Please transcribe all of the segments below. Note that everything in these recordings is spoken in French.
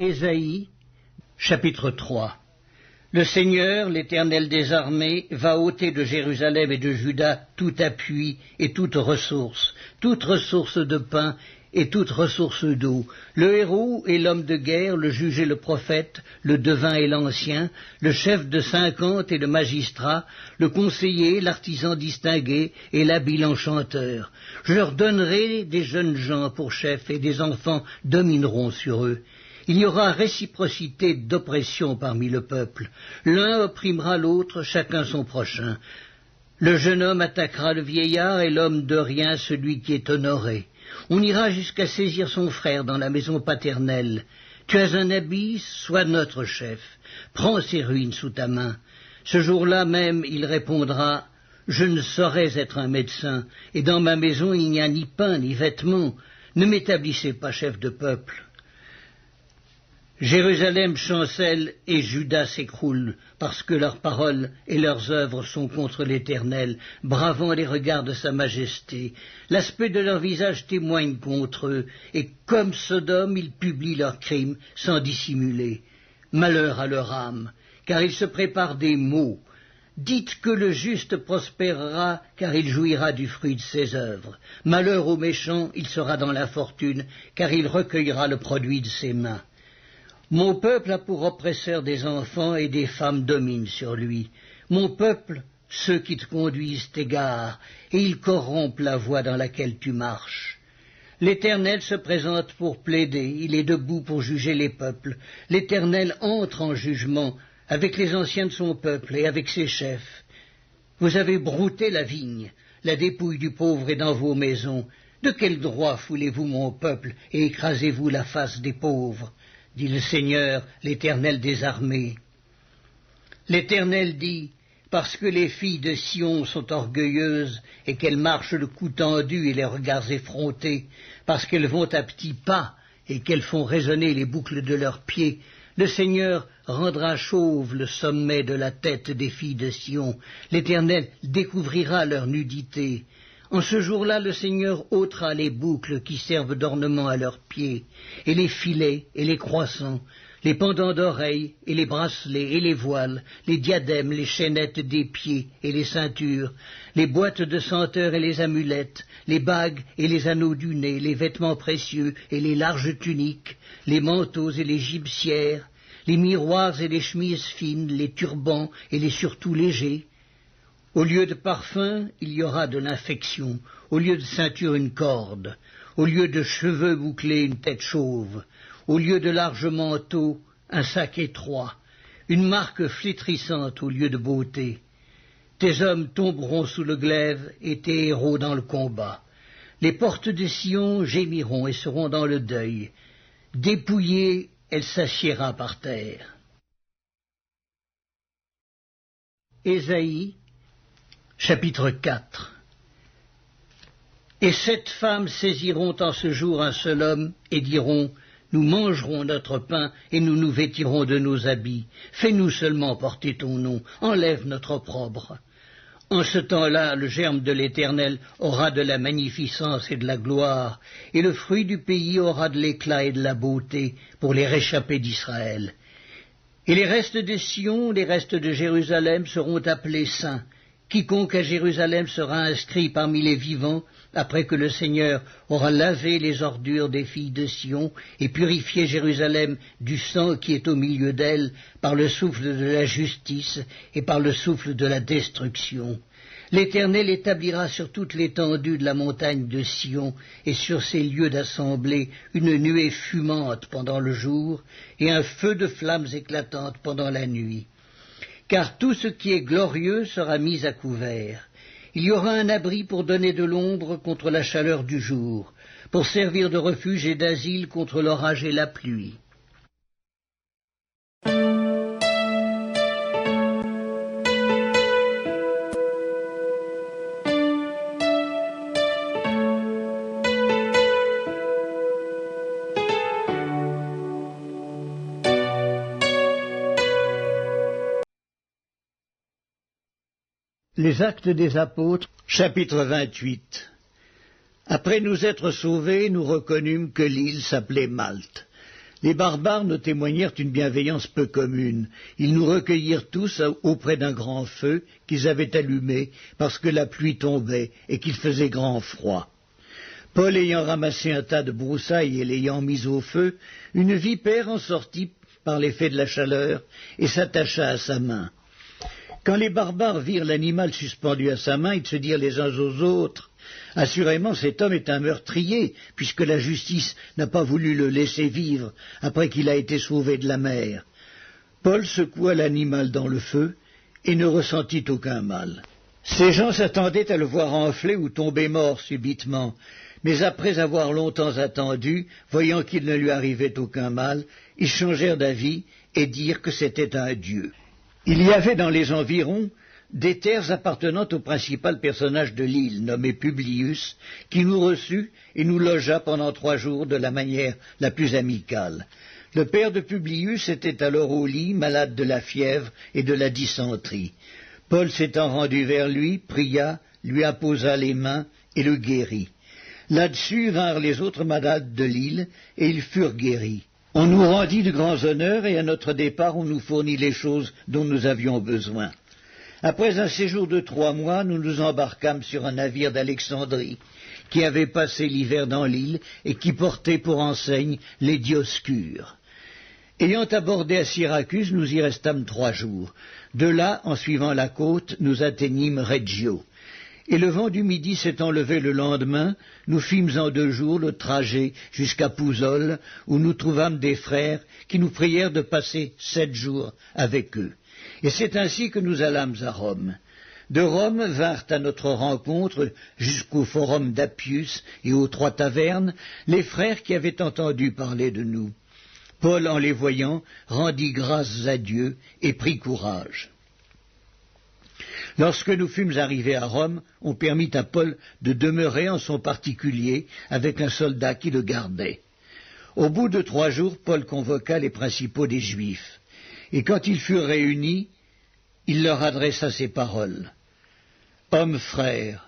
Ésaïe, chapitre 3. Le Seigneur, l'Éternel des armées, va ôter de Jérusalem et de Juda tout appui et toute ressource de pain et toute ressource d'eau, le héros et l'homme de guerre, le juge et le prophète, le devin et l'ancien, le chef de 50 et le magistrat, le conseiller, l'artisan distingué et l'habile enchanteur. Je leur donnerai des jeunes gens pour chefs et des enfants domineront sur eux. Il y aura réciprocité d'oppression parmi le peuple. L'un opprimera l'autre, chacun son prochain. Le jeune homme attaquera le vieillard et l'homme de rien celui qui est honoré. On ira jusqu'à saisir son frère dans la maison paternelle. Tu as un habit, sois notre chef. Prends ces ruines sous ta main. Ce jour-là même, il répondra, je ne saurais être un médecin, et dans ma maison il n'y a ni pain ni vêtements. Ne m'établissez pas chef de peuple. Jérusalem chancelle et Juda s'écroule, parce que leurs paroles et leurs œuvres sont contre l'Éternel, bravant les regards de sa majesté. L'aspect de leur visage témoigne contre eux, et comme Sodome, ils publient leurs crimes sans dissimuler. Malheur à leur âme, car ils se préparent des maux. Dites que le juste prospérera, car il jouira du fruit de ses œuvres. Malheur au méchant, il sera dans l'infortune, car il recueillera le produit de ses mains. Mon peuple a pour oppresseur des enfants et des femmes dominent sur lui. Mon peuple, ceux qui te conduisent t'égarent, et ils corrompent la voie dans laquelle tu marches. L'Éternel se présente pour plaider, il est debout pour juger les peuples. L'Éternel entre en jugement avec les anciens de son peuple et avec ses chefs. Vous avez brouté la vigne, la dépouille du pauvre est dans vos maisons. De quel droit foulez-vous mon peuple et écrasez-vous la face des pauvres ? Dit le Seigneur, l'Éternel des armées. L'Éternel dit, parce que les filles de Sion sont orgueilleuses et qu'elles marchent le cou tendu et les regards effrontés, parce qu'elles vont à petits pas et qu'elles font résonner les boucles de leurs pieds, le Seigneur rendra chauve le sommet de la tête des filles de Sion. L'Éternel découvrira leur nudité. En ce jour-là, le Seigneur ôtera les boucles qui servent d'ornement à leurs pieds, et les filets et les croissants, les pendants d'oreilles et les bracelets et les voiles, les diadèmes, les chaînettes des pieds et les ceintures, les boîtes de senteurs et les amulettes, les bagues et les anneaux du nez, les vêtements précieux et les larges tuniques, les manteaux et les gibecières, les miroirs et les chemises fines, les turbans et les surtouts légers. Au lieu de parfum, il y aura de l'infection, au lieu de ceinture une corde, au lieu de cheveux bouclés une tête chauve, au lieu de larges manteaux un sac étroit, une marque flétrissante au lieu de beauté. Tes hommes tomberont sous le glaive et tes héros dans le combat. Les portes de Sion gémiront et seront dans le deuil. Dépouillée, elle s'assiera par terre. Ésaïe, chapitre 4. Et 7 femmes saisiront en ce jour un seul homme et diront, nous mangerons notre pain et nous nous vêtirons de nos habits. Fais-nous seulement porter ton nom, enlève notre opprobre. En ce temps-là, le germe de l'Éternel aura de la magnificence et de la gloire, et le fruit du pays aura de l'éclat et de la beauté pour les réchappés d'Israël. Et les restes de Sion, les restes de Jérusalem seront appelés saints. Quiconque à Jérusalem sera inscrit parmi les vivants, après que le Seigneur aura lavé les ordures des filles de Sion et purifié Jérusalem du sang qui est au milieu d'elle par le souffle de la justice et par le souffle de la destruction. L'Éternel établira sur toute l'étendue de la montagne de Sion et sur ses lieux d'assemblée une nuée fumante pendant le jour et un feu de flammes éclatantes pendant la nuit. Car tout ce qui est glorieux sera mis à couvert. Il y aura un abri pour donner de l'ombre contre la chaleur du jour, pour servir de refuge et d'asile contre l'orage et la pluie. Les Actes des Apôtres, chapitre 28. Après nous être sauvés, nous reconnûmes que l'île s'appelait Malte. Les barbares nous témoignèrent une bienveillance peu commune. Ils nous recueillirent tous auprès d'un grand feu qu'ils avaient allumé parce que la pluie tombait et qu'il faisait grand froid. Paul ayant ramassé un tas de broussailles et l'ayant mis au feu, une vipère en sortit par l'effet de la chaleur et s'attacha à sa main. Quand les barbares virent l'animal suspendu à sa main, ils se dirent les uns aux autres: « Assurément, cet homme est un meurtrier, puisque la justice n'a pas voulu le laisser vivre après qu'il a été sauvé de la mer. » Paul secoua l'animal dans le feu et ne ressentit aucun mal. Ces gens s'attendaient à le voir enfler ou tomber mort subitement, mais après avoir longtemps attendu, voyant qu'il ne lui arrivait aucun mal, ils changèrent d'avis et dirent que c'était un dieu. Il y avait dans les environs des terres appartenant au principal personnage de l'île, nommé Publius, qui nous reçut et nous logea pendant 3 jours de la manière la plus amicale. Le père de Publius était alors au lit, malade de la fièvre et de la dysenterie. Paul s'étant rendu vers lui, pria, lui apposa les mains et le guérit. Là-dessus vinrent les autres malades de l'île, et ils furent guéris. On nous rendit de grands honneurs, et à notre départ on nous fournit les choses dont nous avions besoin. Après un séjour de 3 mois, nous nous embarquâmes sur un navire d'Alexandrie, qui avait passé l'hiver dans l'île, et qui portait pour enseigne les Dioscures. Ayant abordé à Syracuse, nous y restâmes 3 jours. De là, en suivant la côte, nous atteignîmes Reggio. Et le vent du midi s'étant levé le lendemain, nous fîmes en 2 jours le trajet jusqu'à Pouzole, où nous trouvâmes des frères qui nous prièrent de passer 7 jours avec eux. Et c'est ainsi que nous allâmes à Rome. De Rome vinrent à notre rencontre, jusqu'au forum d'Appius et aux 3 tavernes, les frères qui avaient entendu parler de nous. Paul, en les voyant, rendit grâces à Dieu et prit courage. Lorsque nous fûmes arrivés à Rome, on permit à Paul de demeurer en son particulier avec un soldat qui le gardait. Au bout de 3 jours, Paul convoqua les principaux des Juifs, et quand ils furent réunis, il leur adressa ces paroles. « Hommes frères,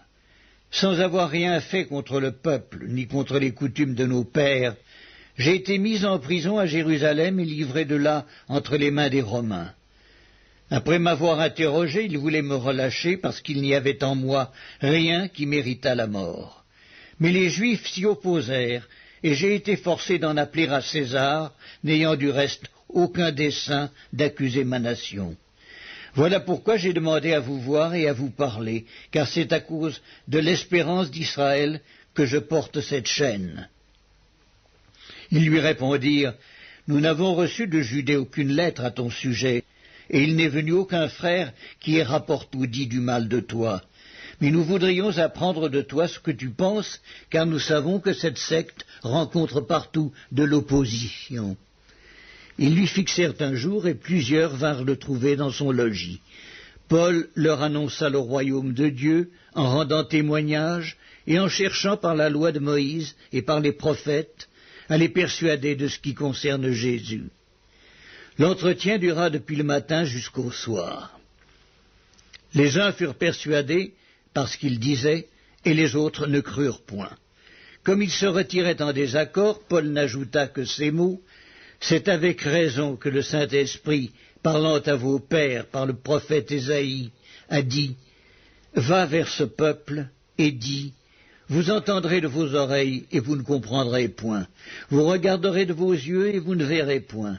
sans avoir rien fait contre le peuple, ni contre les coutumes de nos pères, j'ai été mis en prison à Jérusalem et livré de là entre les mains des Romains. Après m'avoir interrogé, ils voulaient me relâcher parce qu'il n'y avait en moi rien qui méritât la mort. Mais les Juifs s'y opposèrent, et j'ai été forcé d'en appeler à César, n'ayant du reste aucun dessein d'accuser ma nation. Voilà pourquoi j'ai demandé à vous voir et à vous parler, car c'est à cause de l'espérance d'Israël que je porte cette chaîne. » Ils lui répondirent, « Nous n'avons reçu de Judée aucune lettre à ton sujet, et il n'est venu aucun frère qui ait rapporté ou dit du mal de toi. Mais nous voudrions apprendre de toi ce que tu penses, car nous savons que cette secte rencontre partout de l'opposition. » Ils lui fixèrent un jour, et plusieurs vinrent le trouver dans son logis. Paul leur annonça le royaume de Dieu, en rendant témoignage, et en cherchant par la loi de Moïse et par les prophètes à les persuader de ce qui concerne Jésus. L'entretien dura depuis le matin jusqu'au soir. Les uns furent persuadés par ce qu'ils disaient, et les autres ne crurent point. Comme ils se retiraient en désaccord, Paul n'ajouta que ces mots: « C'est avec raison que le Saint-Esprit, parlant à vos pères par le prophète Ésaïe, a dit: Va vers ce peuple et dis: vous entendrez de vos oreilles et vous ne comprendrez point. Vous regarderez de vos yeux et vous ne verrez point.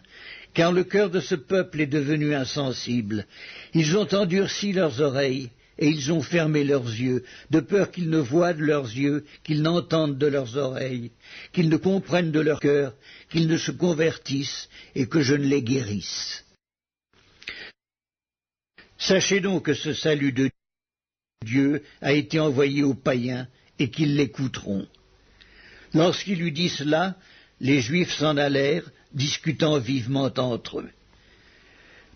Car le cœur de ce peuple est devenu insensible. Ils ont endurci leurs oreilles et ils ont fermé leurs yeux, de peur qu'ils ne voient de leurs yeux, qu'ils n'entendent de leurs oreilles, qu'ils ne comprennent de leur cœur, qu'ils ne se convertissent et que je ne les guérisse. Sachez donc que ce salut de Dieu a été envoyé aux païens et qu'ils l'écouteront. » Lorsqu'il eut dit cela, les Juifs s'en allèrent, discutant vivement entre eux.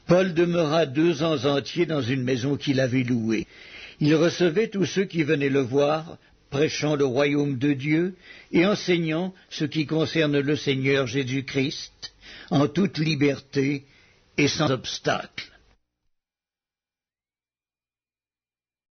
Paul demeura 2 ans entiers dans une maison qu'il avait louée. Il recevait tous ceux qui venaient le voir, prêchant le royaume de Dieu et enseignant ce qui concerne le Seigneur Jésus-Christ, en toute liberté et sans obstacle.